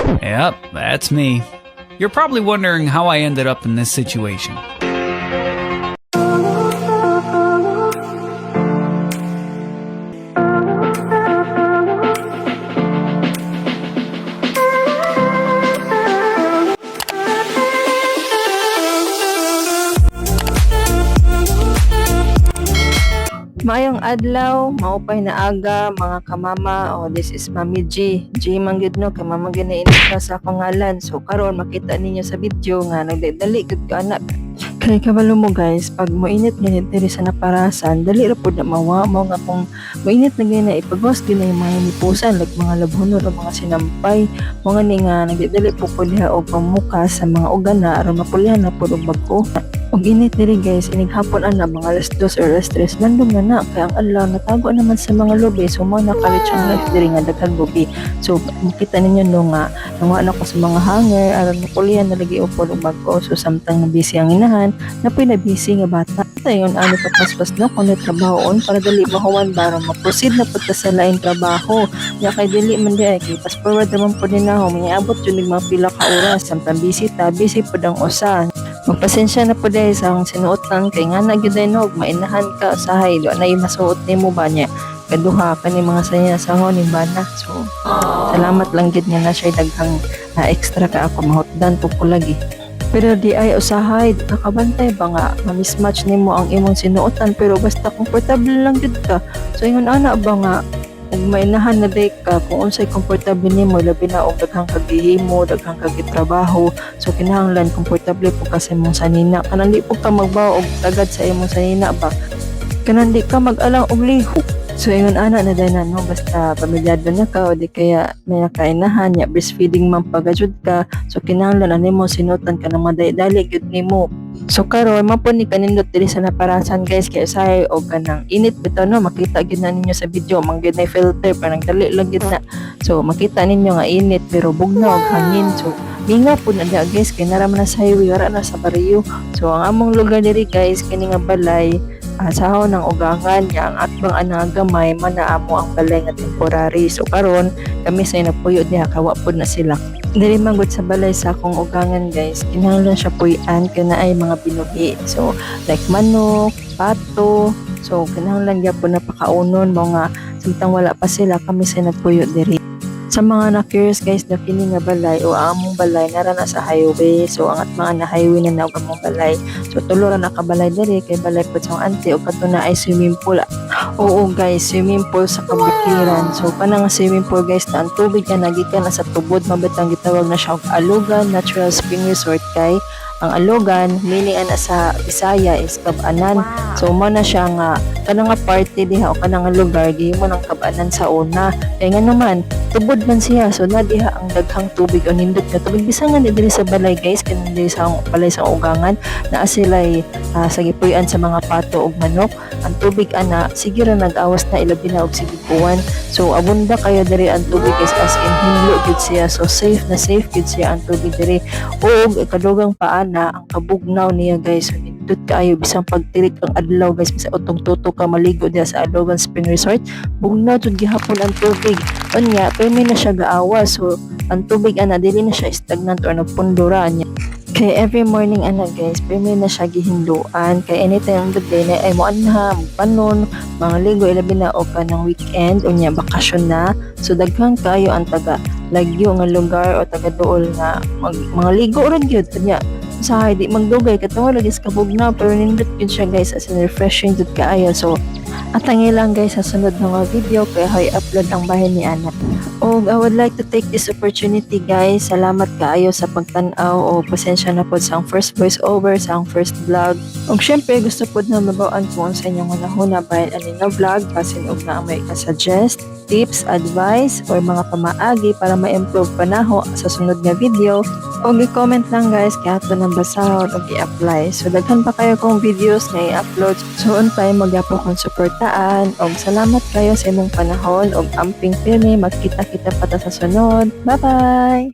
Yep, that's me. You're probably wondering how I ended up in this situation. Maayong adlaw, maupay na aga, mga kamama. This is Mami G. G manggid no, kay mama ginainit na sa pangalan. So karon makita ninyo sa video nga nagdadali gud ka anak. Kaya kabalo mo guys, pag mainit ganit diri sa naparasan, dali ra pud na mawa mo nga kung mainit na gina ipagwas gina yung mga nipusan like mga labhunod o mga sinampay. Mga ni nga nagdadali po pud diha og pamukas sa mga ugana aron mapulihan na pud og bag-o. Og init diri guys, inig hapon ana mga alas 2 or alas 3 landong na kaya ang adlaw natago naman sa mga lobe, so mo nakalit siyang life diri nga daghang lobe. So makita ninyo no nga na ko sa mga hanger aron mapulihan na lagi upod og bag-o. So samtang na busy ang inahan, napoy na busy nga bata. Tayon ano ka paspas no kun trabahoon para dali mahuwan baron ma-proceed na pud sa lain trabaho. Ya kay dili man di ay kay fast forward naman pud ni na miabot jud mga pila ka oras samtang busy pud ang usa. Magpasensya na po dahil sa akong sinuotan kay nga nagyuday no, mainahan ka usahay, do na yung masuot ni mo ba niya. Kaduha ka ni mga saya sa ho ni bana. So, salamat lang gid nga na siya daghang extra ka ako mahutdan po ko lagi. Pero di ay usahay, nakabantay ba nga ma-mismatch nimo ang imong sinuotan pero basta komportable lang gid ka. So, ingon ana ba nga ug mainahan na day ka kung unsay komportable nimo labi na og daghang kagihimo, daghang kagitrabaho. So kinahanglan komportable po kasi mong sanina. Kanang di po ka magbaw og tagad sa imong sanina ba. Kanang di ka mag-alang og lihok. So ingon ana na day no basta pamilyado na ka o di kaya may kainahan nya breastfeeding man pagajud ka. So kinahanglan nimo sinutan ka na maday-dali gyud nimo. So karon mapon ni kanindot diri sa naparasan guys kay usahay og kanang init bitaw no, makita gyud na ninyo sa video manggid na filter parang dali lang gyud na. So makita ninyo nga init pero bugnaw og hangin. So linga po na dia guys kay naraman na sa highway wala na sa baryo. So ang among lugar diri guys kini nga balay asaho ng ugangan niya ang atbang anang gamay manaamo ang balay nga temporary. So karon kami sa napuyo diha kawa pod na sila. Dili man gud sa balay sa akong ugangan guys, kinahanglan siya puy-an kay naay mga binuhi. So like manok, pato. So kinahanglan gyapon na pakaunon mga samtang wala pa sila kami sa nagpuyo diri. Sa mga na-curious guys na kini nga balay o among balay nara na sa highway. So ang at mga na highway na naog among balay. So tulo ra nakabalay diri kay balay pud sa auntie o kato na ay swimming pool. Oo guys, swimming pool sa kabukiran. So kanang swimming pool guys na ang tubig nga nagikan na sa tubod mabitang gitawag na siya og Alogan Natural Spring Resort kay ang Alogan meaning ana sa Bisaya is Kab-anan. So mo na siya nga kanang nga party diha o kanang nga lugar gihimo ng Kab-anan sa una. Kay nga naman tubod man siya so na diha ang daghang tubig o nindot nga tubig bisan nga diri sa balay guys kanang diri sa balay sa ugangan naa sila'y sa gipuy-an sa mga pato ug manok. Ang tubig ana sige ra nag-awas na ilabi na og sigikuan. So abunda kayo diri ang tubig guys as in hinlo gid siya. So safe na safe gid siya ang tubig diri. Ug kadugang paan na ang kabugnaw niya guys. So nindot kaayo bisang pagtirik ang adlaw guys bisang utong tuto ka maligo diha sa Alogan Spring Resort. Bugnaw jud gihapon ang tubig. Unya permi na siya gaawa. So ang tubig ana dili na siya stagnant or nagpundura niya. Kay every morning ana guys, permi na siya gihinduan kay anytime the day na ay mo anha panon mga ligo ilabi na o kanang weekend unya bakasyon na. So daghang kayo ang taga lagyo nga lugar o taga duol nga mga ligo ra gyud unya sa di magdugay katong lagi sa kabugnaw pero nindot gyud siya guys as in refreshing jud kaayo. So atangi lang guys sa sunod na mga video kaya hay upload ang bahin ni Ana. Og I would like to take this opportunity guys. Salamat kaayo sa pagtan-aw o pasensya na po sa ang first voice over sa ang first vlog. Og syempre gusto po na mabawaan po sa inyong hunahuna bahin ani nga vlog basin og na may ka-suggest, tips, advice or mga pamaagi para ma-improve panaho sa sunod nga video. Og i-comment lang guys kaya ito nang basahon og i-apply. So daghan pa kayo kong videos na i-upload. So untay magyapo kong suportaan. Og salamat kayo sa imong panahon og amping pirmi magkita-kita pa ta sa sunod. Bye-bye!